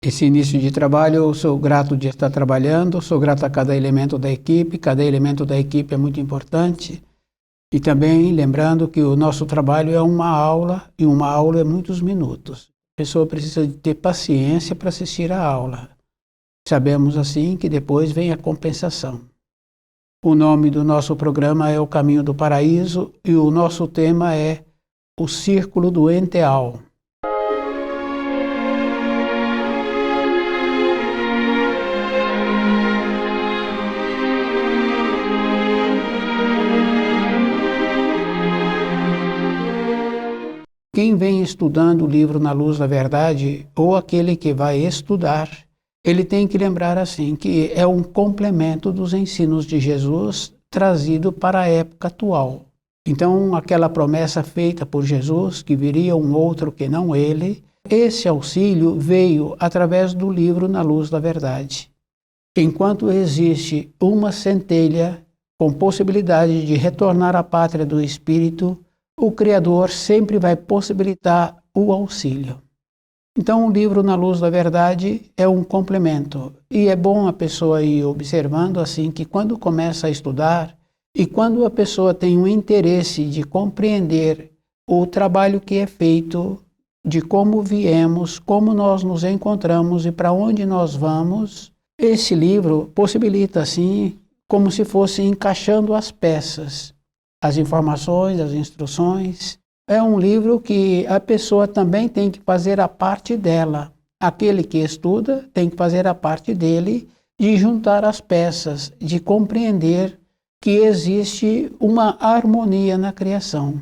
Esse início de trabalho, eu sou grato de estar trabalhando, sou grato a cada elemento da equipe é muito importante. E também lembrando que o nosso trabalho é uma aula, e uma aula é muitos minutos. A pessoa precisa de ter paciência para assistir a aula. Sabemos assim que depois vem a compensação. O nome do nosso programa é O Caminho do Paraíso e o nosso tema é o Círculo do Enteal. Quem vem estudando o livro Na Luz da Verdade, ou aquele que vai estudar, ele tem que lembrar assim, que é um complemento dos ensinos de Jesus trazido para a época atual. Então, aquela promessa feita por Jesus, que viria um outro que não ele, esse auxílio veio através do livro Na Luz da Verdade. Enquanto existe uma centelha com possibilidade de retornar à pátria do Espírito, o Criador sempre vai possibilitar o auxílio. Então, o livro Na Luz da Verdade é um complemento. E é bom a pessoa ir observando assim que quando começa a estudar e quando a pessoa tem um interesse de compreender o trabalho que é feito, de como viemos, como nós nos encontramos e para onde nós vamos, esse livro possibilita assim, como se fosse encaixando as peças. As informações, as instruções. É um livro que a pessoa também tem que fazer a parte dela. Aquele que estuda tem que fazer a parte dele de juntar as peças, de compreender que existe uma harmonia na criação.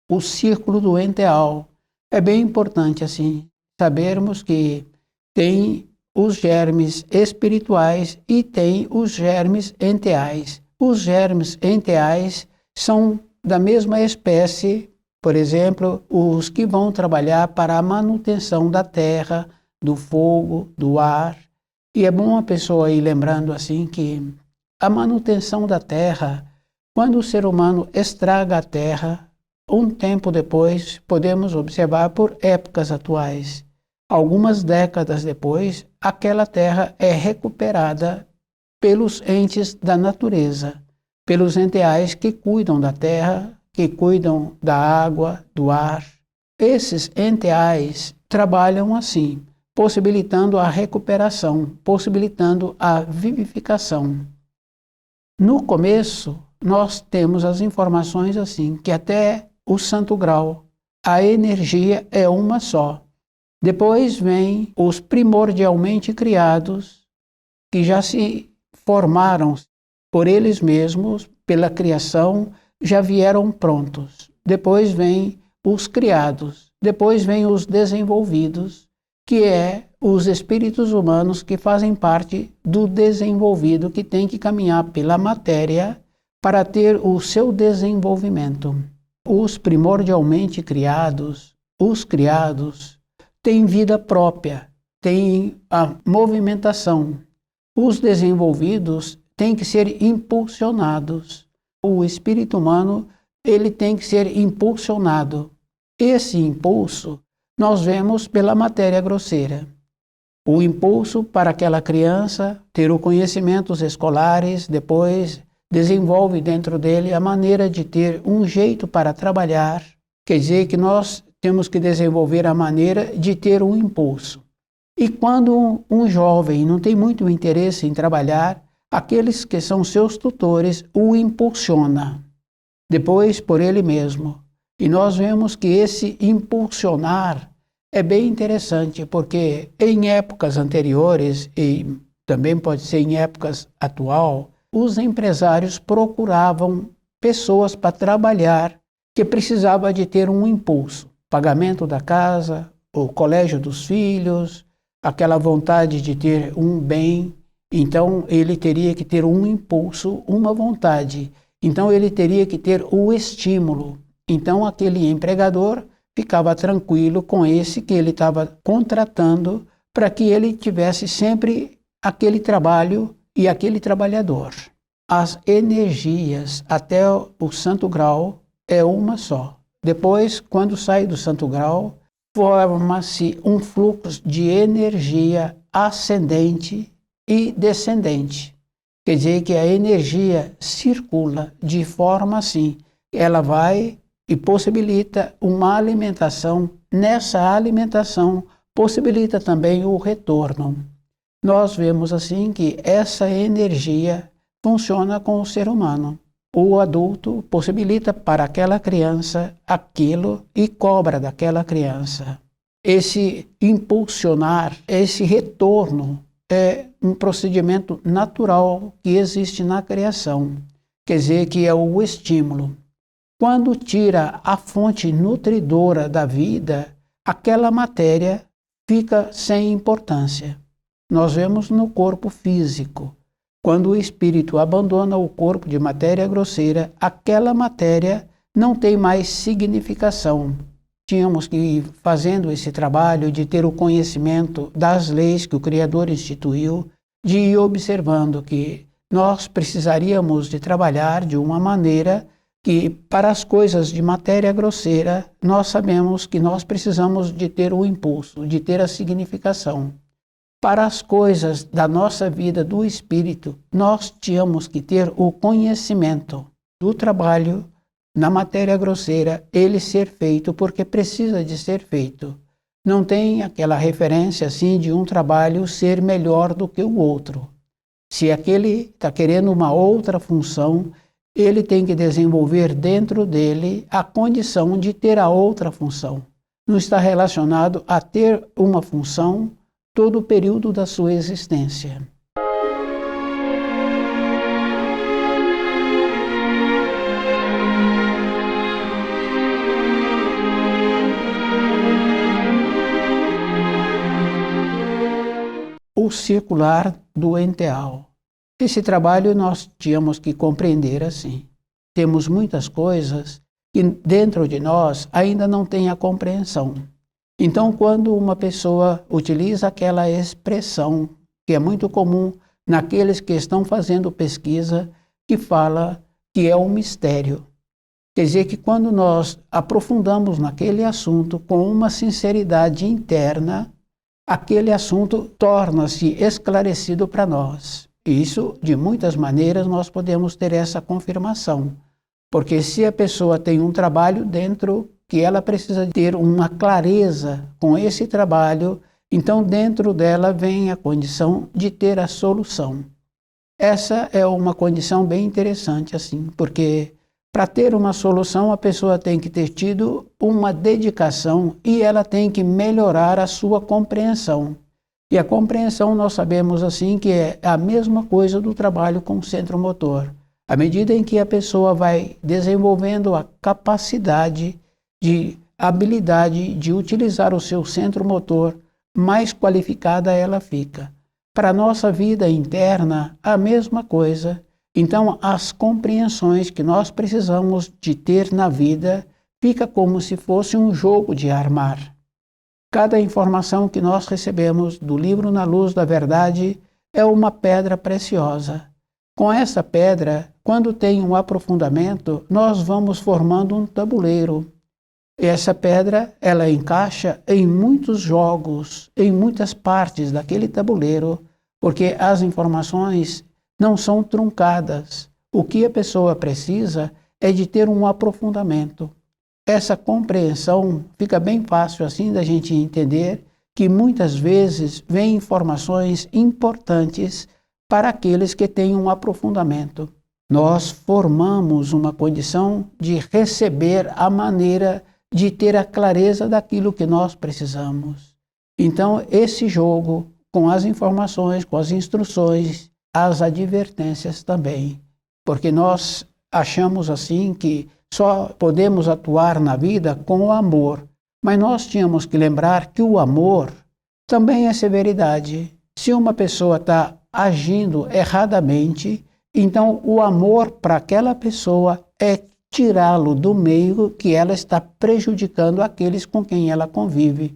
O círculo do enteal. É bem importante assim sabermos que tem os germes espirituais e tem os germes enteais. Os germes enteais são da mesma espécie, por exemplo, os que vão trabalhar para a manutenção da terra, do fogo, do ar. E é bom a pessoa ir lembrando assim que a manutenção da terra, quando o ser humano estraga a terra, um tempo depois podemos observar por épocas atuais. Algumas décadas depois, aquela terra é recuperada pelos entes da natureza, pelos enteais que cuidam da terra, que cuidam da água, do ar. Esses enteais trabalham assim, possibilitando a recuperação, possibilitando a vivificação. No começo, nós temos as informações assim, que até o Santo Grau, a energia é uma só. Depois vem os primordialmente criados, que já se formaram por eles mesmos, pela criação, já vieram prontos. Depois vem os criados, depois vem os desenvolvidos, que é os espíritos humanos que fazem parte do desenvolvido, que tem que caminhar pela matéria para ter o seu desenvolvimento. Os primordialmente criados, os criados, têm vida própria, têm a movimentação. Os desenvolvidos têm que ser impulsionados. O espírito humano, ele tem que ser impulsionado. Esse impulso nós vemos pela matéria grosseira. O impulso para aquela criança ter os conhecimentos escolares, depois desenvolve dentro dele a maneira de ter um jeito para trabalhar. Quer dizer que nós temos que desenvolver a maneira de ter um impulso. E quando um jovem não tem muito interesse em trabalhar, aqueles que são seus tutores o impulsionam, depois por ele mesmo. E nós vemos que esse impulsionar é bem interessante, porque em épocas anteriores, e também pode ser em épocas atual, os empresários procuravam pessoas para trabalhar que precisava de ter um impulso, pagamento da casa, o colégio dos filhos, aquela vontade de ter um bem. Então ele teria que ter um impulso, uma vontade. Então ele teria que ter o estímulo. Então aquele empregador ficava tranquilo com esse que ele estava contratando para que ele tivesse sempre aquele trabalho e aquele trabalhador. As energias até o santo grau é uma só. Depois, quando sai do santo grau, forma-se um fluxo de energia ascendente e descendente. Quer dizer que a energia circula de forma assim. Ela vai e possibilita uma alimentação. Nessa alimentação, possibilita também o retorno. Nós vemos assim que essa energia funciona com o ser humano. O adulto possibilita para aquela criança aquilo e cobra daquela criança. Esse impulsionar, esse retorno é um procedimento natural que existe na criação. Quer dizer que é o estímulo. Quando tira a fonte nutridora da vida, aquela matéria fica sem importância. Nós vemos no corpo físico. Quando o espírito abandona o corpo de matéria grosseira, aquela matéria não tem mais significação. Tínhamos que ir fazendo esse trabalho de ter o conhecimento das leis que o Criador instituiu, de ir observando que nós precisaríamos de trabalhar de uma maneira que, para as coisas de matéria grosseira, nós sabemos que nós precisamos de ter o impulso, de ter a significação. Para as coisas da nossa vida do espírito, nós tínhamos que ter o conhecimento do trabalho na matéria grosseira, ele ser feito porque precisa de ser feito. Não tem aquela referência assim de um trabalho ser melhor do que o outro. Se aquele está querendo uma outra função, ele tem que desenvolver dentro dele a condição de ter a outra função. Não está relacionado a ter uma função todo o período da sua existência. O circular do enteal. Esse trabalho nós tínhamos que compreender assim. Temos muitas coisas que dentro de nós ainda não tem a compreensão. Então, quando uma pessoa utiliza aquela expressão, que é muito comum naqueles que estão fazendo pesquisa, que fala que é um mistério. Quer dizer que quando nós aprofundamos naquele assunto com uma sinceridade interna, aquele assunto torna-se esclarecido para nós. E isso, de muitas maneiras, nós podemos ter essa confirmação. Porque se a pessoa tem um trabalho dentro que ela precisa ter uma clareza com esse trabalho, então dentro dela vem a condição de ter a solução. Essa é uma condição bem interessante, assim, porque para ter uma solução a pessoa tem que ter tido uma dedicação e ela tem que melhorar a sua compreensão. E a compreensão nós sabemos assim que é a mesma coisa do trabalho com o centro motor. À medida em que a pessoa vai desenvolvendo a capacidade de habilidade de utilizar o seu centro motor, mais qualificada ela fica. Para a nossa vida interna, a mesma coisa. Então, as compreensões que nós precisamos de ter na vida fica como se fosse um jogo de armar. Cada informação que nós recebemos do livro Na Luz da Verdade é uma pedra preciosa. Com essa pedra, quando tem um aprofundamento, nós vamos formando um tabuleiro. Essa pedra, ela encaixa em muitos jogos, em muitas partes daquele tabuleiro, porque as informações não são truncadas. O que a pessoa precisa é de ter um aprofundamento. Essa compreensão fica bem fácil assim da gente entender que muitas vezes vêm informações importantes para aqueles que têm um aprofundamento. Nós formamos uma condição de receber a maneira de ter a clareza daquilo que nós precisamos. Então, esse jogo, com as informações, com as instruções, as advertências também, porque nós achamos assim que só podemos atuar na vida com o amor, mas nós tínhamos que lembrar que o amor também é severidade. Se uma pessoa está agindo erradamente, então o amor para aquela pessoa é tirá-lo do meio que ela está prejudicando aqueles com quem ela convive.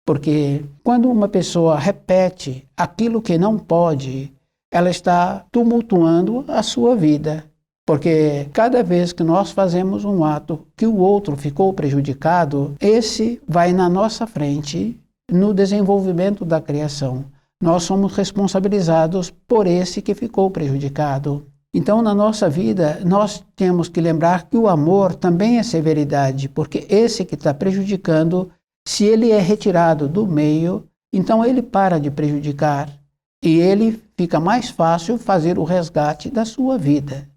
Porque quando uma pessoa repete aquilo que não pode, ela está tumultuando a sua vida. Porque cada vez que nós fazemos um ato que o outro ficou prejudicado, esse vai na nossa frente no desenvolvimento da criação. Nós somos responsabilizados por esse que ficou prejudicado. Então, na nossa vida, nós temos que lembrar que o amor também é severidade, porque esse que está prejudicando, se ele é retirado do meio, então ele para de prejudicar e ele fica mais fácil fazer o resgate da sua vida.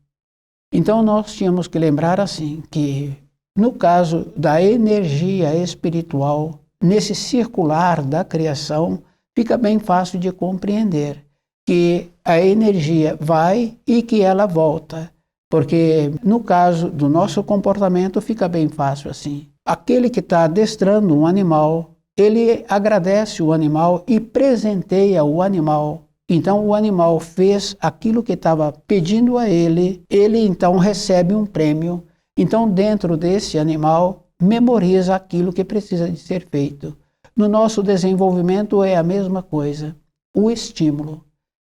Então, nós tínhamos que lembrar assim, que no caso da energia espiritual, nesse circular da criação, fica bem fácil de compreender que a energia vai e que ela volta. Porque no caso do nosso comportamento fica bem fácil assim. Aquele que está adestrando um animal, ele agradece o animal e presenteia o animal. Então o animal fez aquilo que estava pedindo a ele então recebe um prêmio. Então dentro desse animal memoriza aquilo que precisa de ser feito. No nosso desenvolvimento é a mesma coisa, o estímulo.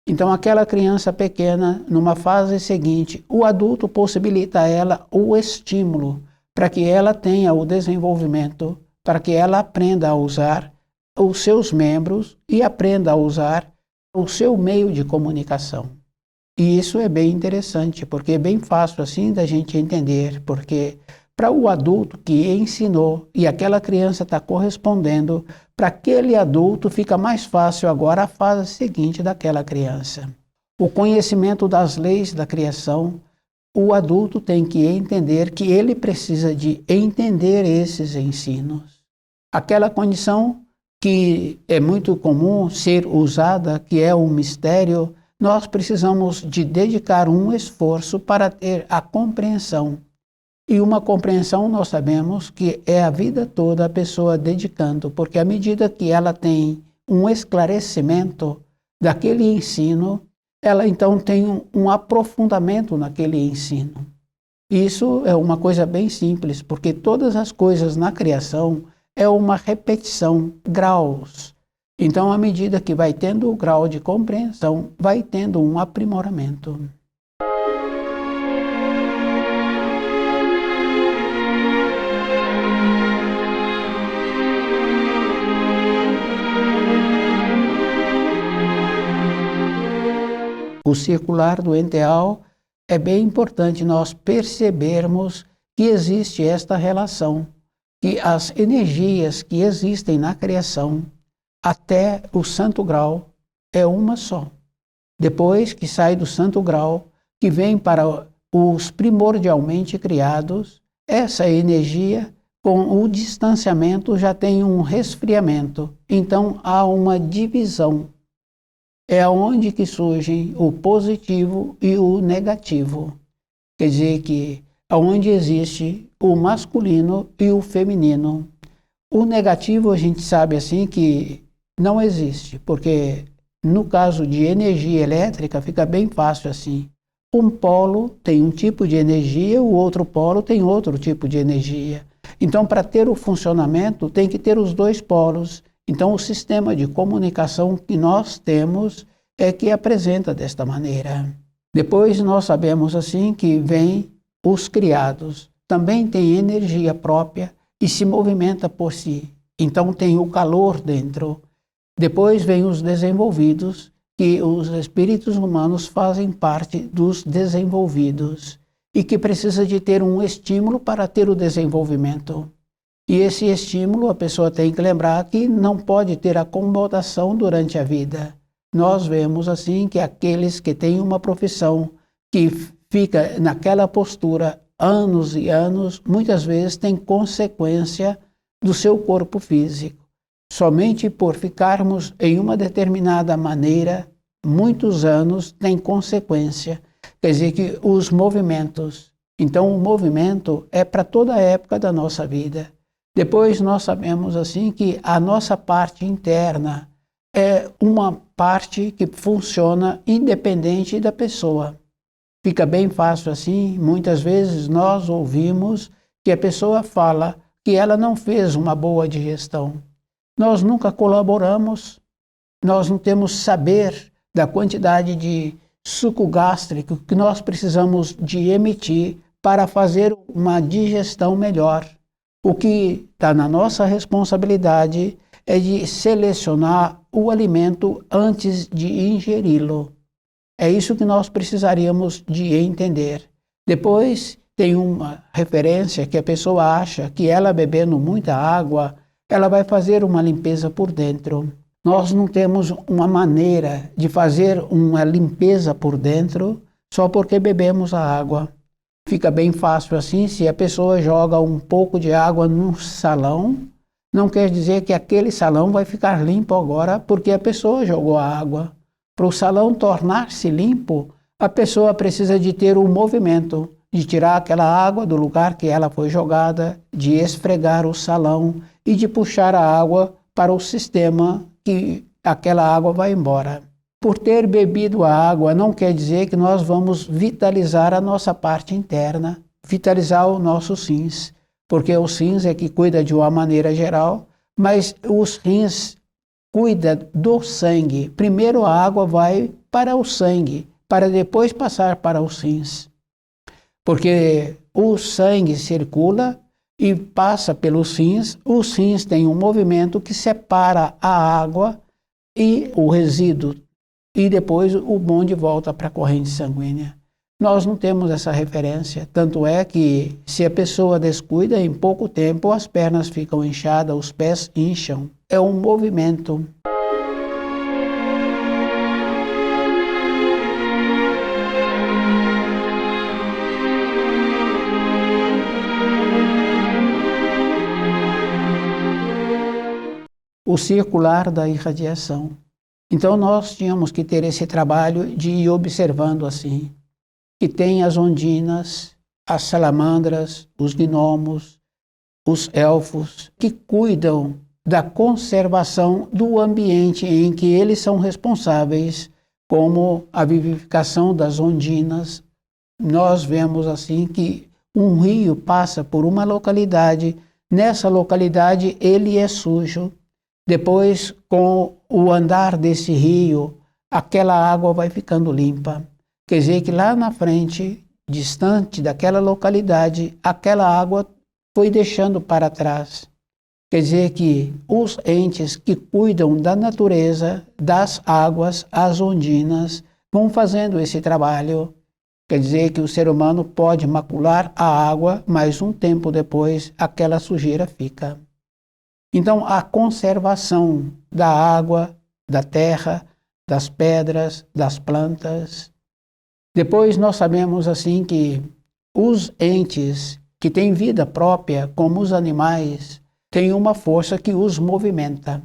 Então aquela criança pequena, numa fase seguinte, o adulto possibilita a ela o estímulo para que ela tenha o desenvolvimento, para que ela aprenda a usar os seus membros e aprenda a usar o seu meio de comunicação. E isso é bem interessante, porque é bem fácil assim da gente entender, porque para o adulto que ensinou e aquela criança está correspondendo, para aquele adulto fica mais fácil agora a fase seguinte daquela criança. O conhecimento das leis da criação, o adulto tem que entender que ele precisa de entender esses ensinos. Aquela condição que é muito comum ser usada, que é um mistério, nós precisamos de dedicar um esforço para ter a compreensão. E uma compreensão nós sabemos que é a vida toda a pessoa dedicando, porque à medida que ela tem um esclarecimento daquele ensino, ela então tem um aprofundamento naquele ensino. Isso é uma coisa bem simples, porque todas as coisas na criação é uma repetição, graus. Então, à medida que vai tendo o grau de compreensão, vai tendo um aprimoramento. O circular do enteal é bem importante nós percebermos que existe esta relação, que as energias que existem na criação até o santo grau é uma só. Depois que sai do santo grau, que vem para os primordialmente criados, essa energia com o distanciamento já tem um resfriamento, então há uma divisão. É onde que surgem o positivo e o negativo. Quer dizer que onde existe o masculino e o feminino. O negativo a gente sabe assim que não existe, porque no caso de energia elétrica fica bem fácil assim. Um polo tem um tipo de energia, o outro polo tem outro tipo de energia. Então, para ter o funcionamento, tem que ter os dois polos. Então, o sistema de comunicação que nós temos é que apresenta desta maneira. Depois, nós sabemos assim que vem os criados. Também tem energia própria e se movimenta por si. Então, tem o calor dentro. Depois, vem os desenvolvidos, que os espíritos humanos fazem parte dos desenvolvidos e que precisa de ter um estímulo para ter o desenvolvimento. E esse estímulo a pessoa tem que lembrar que não pode ter acomodação durante a vida. Nós vemos assim que aqueles que têm uma profissão que fica naquela postura anos e anos, muitas vezes tem consequência do seu corpo físico. Somente por ficarmos em uma determinada maneira, muitos anos tem consequência. Quer dizer que os movimentos Então o movimento é para toda a época da nossa vida. Depois nós sabemos assim que a nossa parte interna é uma parte que funciona independente da pessoa. Fica bem fácil assim, muitas vezes nós ouvimos que a pessoa fala que ela não fez uma boa digestão. Nós nunca colaboramos, nós não temos saber da quantidade de suco gástrico que nós precisamos de emitir para fazer uma digestão melhor. O que está na nossa responsabilidade é de selecionar o alimento antes de ingeri-lo. É isso que nós precisaríamos de entender. Depois tem uma referência que a pessoa acha que ela bebendo muita água, ela vai fazer uma limpeza por dentro. Nós não temos uma maneira de fazer uma limpeza por dentro só porque bebemos a água. Fica bem fácil assim, se a pessoa joga um pouco de água num salão, não quer dizer que aquele salão vai ficar limpo agora porque a pessoa jogou a água. Para o salão tornar-se limpo, a pessoa precisa de ter um movimento, de tirar aquela água do lugar que ela foi jogada, de esfregar o salão e de puxar a água para o sistema que aquela água vai embora. Por ter bebido a água não quer dizer que nós vamos vitalizar a nossa parte interna, vitalizar os nossos rins, porque os rins é que cuida de uma maneira geral, mas os rins cuida do sangue. Primeiro a água vai para o sangue, para depois passar para os rins. Porque o sangue circula e passa pelos rins. Os rins têm um movimento que separa a água e o resíduo. E depois o bonde volta para a corrente sanguínea. Nós não temos essa referência, tanto é que se a pessoa descuida, em pouco tempo as pernas ficam inchadas, os pés incham. É um movimento. O circular da irradiação. Então nós tínhamos que ter esse trabalho de ir observando assim, que tem as ondinas, as salamandras, os gnomos, os elfos, que cuidam da conservação do ambiente em que eles são responsáveis, como a vivificação das ondinas. Nós vemos assim que um rio passa por uma localidade, nessa localidade ele é sujo. Depois, com o andar desse rio, aquela água vai ficando limpa. Quer dizer que lá na frente, distante daquela localidade, aquela água foi deixando para trás. Quer dizer que os entes que cuidam da natureza, das águas, as ondinas, vão fazendo esse trabalho. Quer dizer que o ser humano pode macular a água, mas um tempo depois aquela sujeira fica. Então, a conservação da água, da terra, das pedras, das plantas. Depois nós sabemos assim que os entes que têm vida própria, como os animais, têm uma força que os movimenta.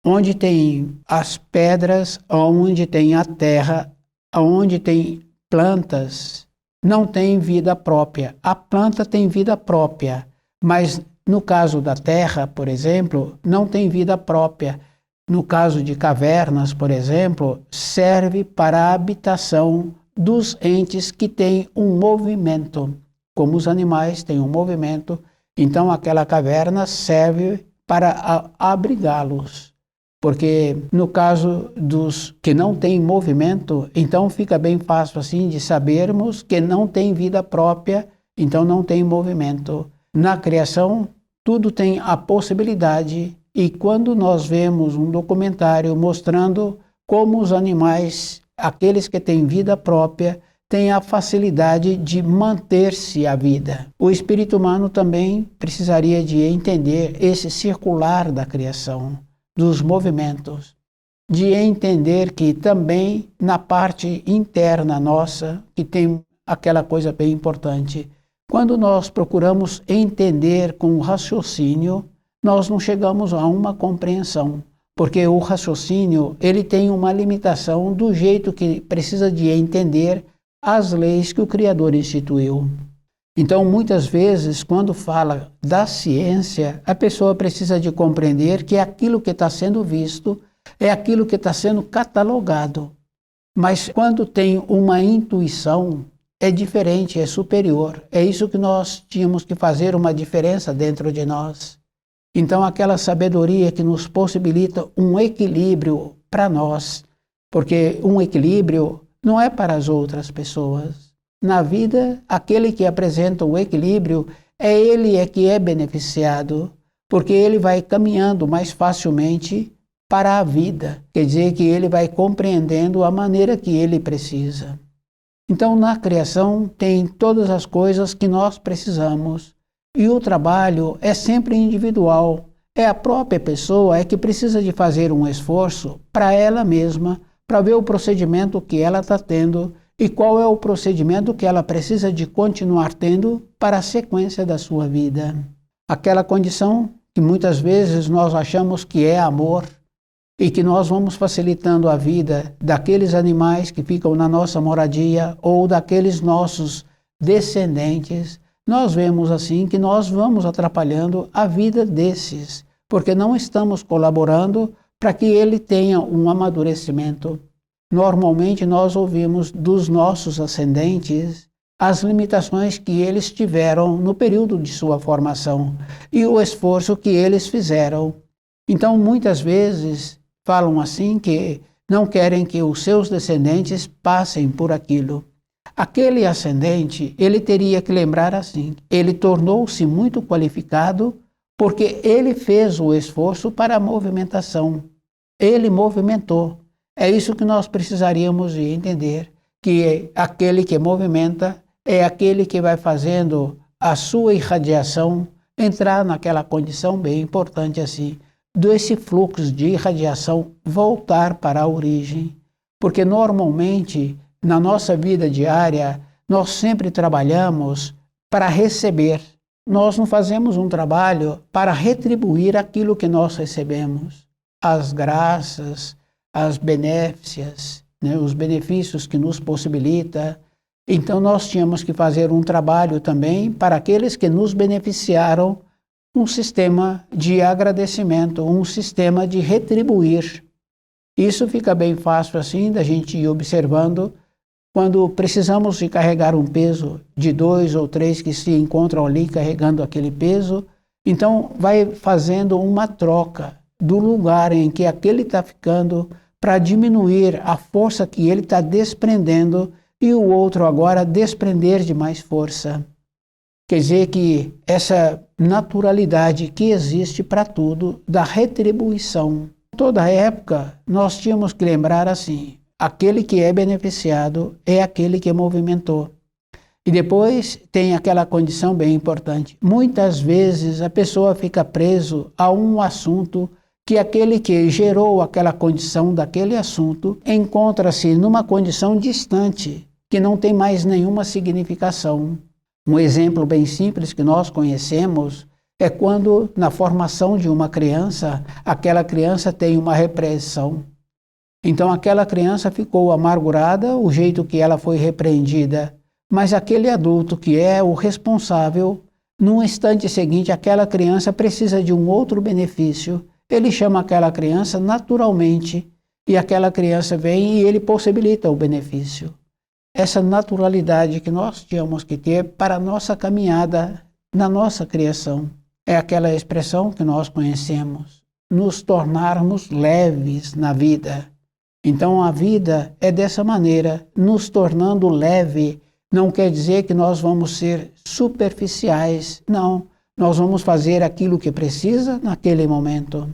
Onde tem as pedras, onde tem a terra, onde tem plantas, não tem vida própria. A planta tem vida própria, mas no caso da terra, por exemplo, não tem vida própria. No caso de cavernas, por exemplo, serve para a habitação dos entes que têm um movimento. Como os animais têm um movimento, então aquela caverna serve para abrigá-los. Porque no caso dos que não têm movimento, então fica bem fácil assim de sabermos que não tem vida própria, então não tem movimento. Na criação, tudo tem a possibilidade, e quando nós vemos um documentário mostrando como os animais, aqueles que têm vida própria, têm a facilidade de manter-se a vida. O espírito humano também precisaria de entender esse circular da criação, dos movimentos, de entender que também na parte interna nossa, que tem aquela coisa bem importante, quando nós procuramos entender com o raciocínio, nós não chegamos a uma compreensão, porque o raciocínio ele tem uma limitação do jeito que precisa de entender as leis que o Criador instituiu. Então, muitas vezes, quando fala da ciência, a pessoa precisa de compreender que aquilo que está sendo visto é aquilo que está sendo catalogado. Mas quando tem uma intuição, é diferente, é superior. É isso que nós tínhamos que fazer uma diferença dentro de nós. Então, aquela sabedoria que nos possibilita um equilíbrio para nós, porque um equilíbrio não é para as outras pessoas. Na vida, aquele que apresenta o equilíbrio ele que é beneficiado, porque ele vai caminhando mais facilmente para a vida, quer dizer que ele vai compreendendo a maneira que ele precisa. Então, na criação tem todas as coisas que nós precisamos, e o trabalho é sempre individual. É a própria pessoa que precisa de fazer um esforço para ela mesma, para ver o procedimento que ela está tendo e qual é o procedimento que ela precisa de continuar tendo para a sequência da sua vida. Aquela condição que muitas vezes nós achamos que é amor e que nós vamos facilitando a vida daqueles animais que ficam na nossa moradia ou daqueles nossos descendentes, nós vemos assim que nós vamos atrapalhando a vida desses, porque não estamos colaborando para que ele tenha um amadurecimento. Normalmente nós ouvimos dos nossos ascendentes as limitações que eles tiveram no período de sua formação e o esforço que eles fizeram. Então, muitas vezes, falam assim que não querem que os seus descendentes passem por aquilo. Aquele ascendente, ele teria que lembrar assim, ele tornou-se muito qualificado porque ele fez o esforço para a movimentação. Ele movimentou. É isso que nós precisaríamos de entender, que aquele que movimenta é aquele que vai fazendo a sua irradiação entrar naquela condição bem importante assim, desse fluxo de irradiação voltar para a origem. Porque normalmente, na nossa vida diária, nós sempre trabalhamos para receber. Nós não fazemos um trabalho para retribuir aquilo que nós recebemos. As graças, as benéficias, os benefícios que nos possibilita. Então nós tínhamos que fazer um trabalho também para aqueles que nos beneficiaram, um sistema de agradecimento, um sistema de retribuir. Isso fica bem fácil assim da gente ir observando quando precisamos de carregar um peso de 2 ou 3 que se encontram ali carregando aquele peso, então vai fazendo uma troca do lugar em que aquele está ficando para diminuir a força que ele está desprendendo e o outro agora desprender de mais força. Quer dizer que essa naturalidade que existe para tudo da retribuição. Toda época nós tínhamos que lembrar assim, aquele que é beneficiado é aquele que movimentou. E depois tem aquela condição bem importante. Muitas vezes a pessoa fica preso a um assunto que aquele que gerou aquela condição daquele assunto encontra-se numa condição distante, que não tem mais nenhuma significação. Um exemplo bem simples que nós conhecemos é quando, na formação de uma criança, aquela criança tem uma repreensão. Então aquela criança ficou amargurada, o jeito que ela foi repreendida, mas aquele adulto que é o responsável, num instante seguinte, aquela criança precisa de um outro benefício. Ele chama aquela criança naturalmente e aquela criança vem e ele possibilita o benefício. Essa naturalidade que nós tínhamos que ter para a nossa caminhada na nossa criação. É aquela expressão que nós conhecemos, nos tornarmos leves na vida. Então a vida é dessa maneira, nos tornando leve, não quer dizer que nós vamos ser superficiais, não. Nós vamos fazer aquilo que precisa naquele momento.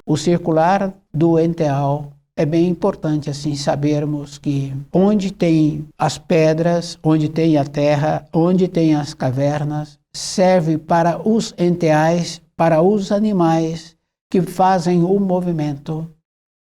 O circular do enteal é bem importante assim sabermos que onde tem as pedras, onde tem a terra, onde tem as cavernas, serve para os enteais, para os animais que fazem o movimento.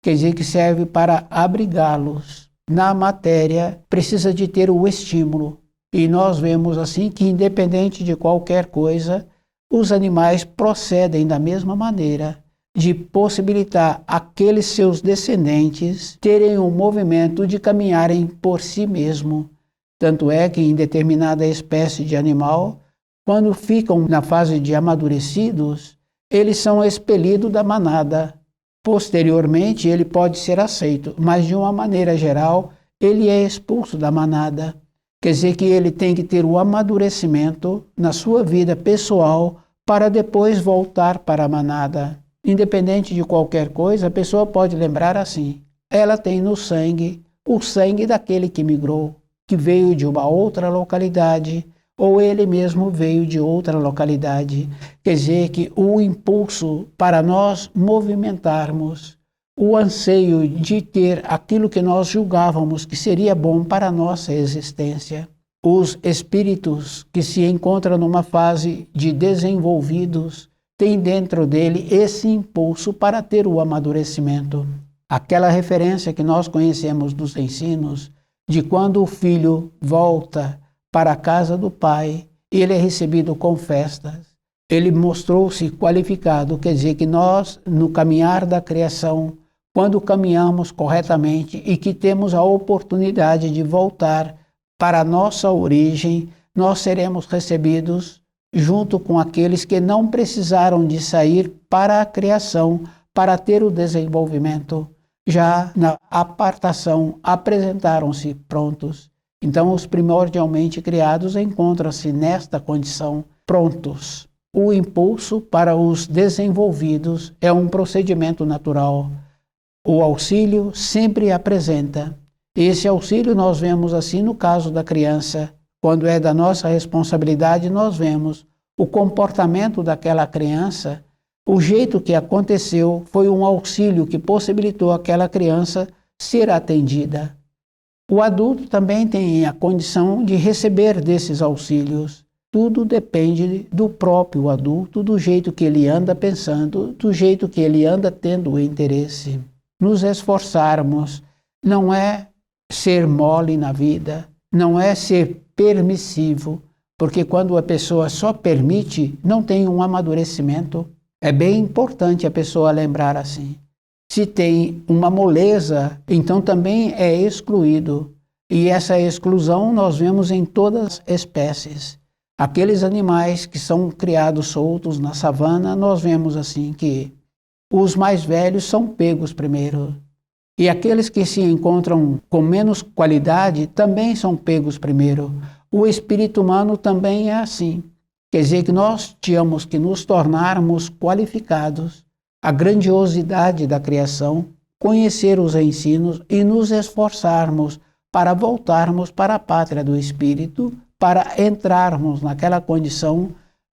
Quer dizer que serve para abrigá-los. Na matéria precisa de ter o estímulo. E nós vemos assim que independente de qualquer coisa, os animais procedem da mesma maneira, de possibilitar aqueles seus descendentes terem o movimento de caminharem por si mesmo. Tanto é que em determinada espécie de animal, quando ficam na fase de amadurecidos, eles são expelidos da manada. Posteriormente, ele pode ser aceito, mas de uma maneira geral, ele é expulso da manada. Quer dizer que ele tem que ter o amadurecimento na sua vida pessoal para depois voltar para a manada. Independente de qualquer coisa, a pessoa pode lembrar assim: ela tem no sangue o sangue daquele que migrou, que veio de uma outra localidade, ou ele mesmo veio de outra localidade. Quer dizer que o impulso para nós movimentarmos, o anseio de ter aquilo que nós julgávamos que seria bom para a nossa existência. Os espíritos que se encontram numa fase de desenvolvidos têm dentro dele esse impulso para ter o amadurecimento. Aquela referência que nós conhecemos dos ensinos, de quando o filho volta para a casa do pai, ele é recebido com festas. Ele mostrou-se qualificado, quer dizer que nós, no caminhar da criação, quando caminhamos corretamente e que temos a oportunidade de voltar para a nossa origem, nós seremos recebidos junto com aqueles que não precisaram de sair para a criação, para ter o desenvolvimento. Já na apartação apresentaram-se prontos. Então, os primordialmente criados encontram-se nesta condição, prontos. O impulso para os desenvolvidos é um procedimento natural. O auxílio sempre apresenta. Esse auxílio nós vemos assim no caso da criança. Quando é da nossa responsabilidade, nós vemos o comportamento daquela criança, o jeito que aconteceu foi um auxílio que possibilitou aquela criança ser atendida. O adulto também tem a condição de receber desses auxílios. Tudo depende do próprio adulto, do jeito que ele anda pensando, do jeito que ele anda tendo o interesse. Nos esforçarmos não é ser mole na vida, não é ser permissivo, porque quando a pessoa só permite, não tem um amadurecimento. É bem importante a pessoa lembrar assim. Se tem uma moleza, então também é excluído. E essa exclusão nós vemos em todas as espécies. Aqueles animais que são criados soltos na savana, nós vemos assim que os mais velhos são pegos primeiro. E aqueles que se encontram com menos qualidade também são pegos primeiro. O espírito humano também é assim. Quer dizer que nós tínhamos que nos tornarmos qualificados. A grandiosidade da criação, conhecer os ensinos e nos esforçarmos para voltarmos para a pátria do Espírito, para entrarmos naquela condição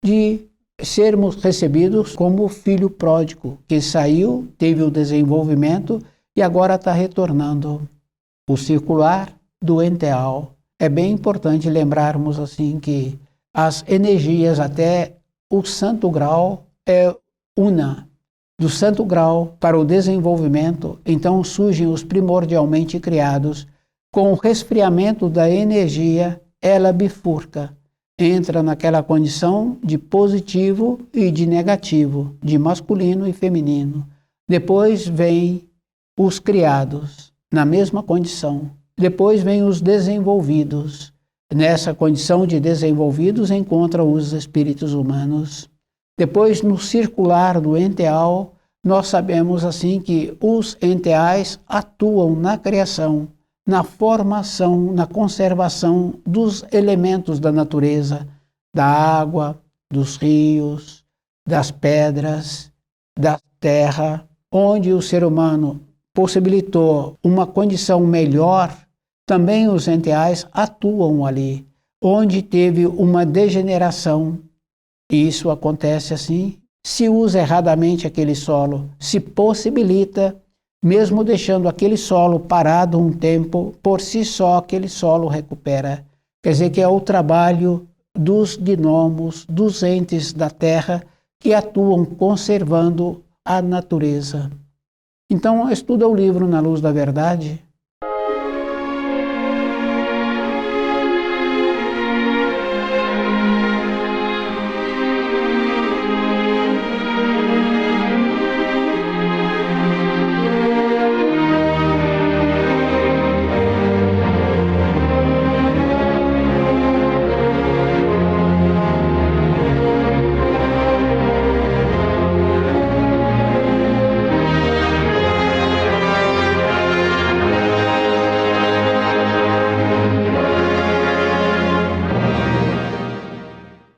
de sermos recebidos como o filho pródigo, que saiu, teve o desenvolvimento e agora está retornando. O circular do enteal. É bem importante lembrarmos assim que as energias até o santo grau é una. Do santo grau para o desenvolvimento, então surgem os primordialmente criados. Com o resfriamento da energia, ela bifurca, entra naquela condição de positivo e de negativo, de masculino e feminino. Depois vem os criados, na mesma condição. Depois vem os desenvolvidos. Nessa condição de desenvolvidos encontram os espíritos humanos. Depois, no circular do enteal, nós sabemos assim que os enteais atuam na criação, na formação, na conservação dos elementos da natureza, da água, dos rios, das pedras, da terra, onde o ser humano possibilitou uma condição melhor, também os enteais atuam ali, onde teve uma degeneração. E isso acontece assim, se usa erradamente aquele solo, se possibilita, mesmo deixando aquele solo parado um tempo, por si só aquele solo recupera. Quer dizer que é o trabalho dos gnomos, dos entes da terra, que atuam conservando a natureza. Então, estuda o livro Na Luz da Verdade,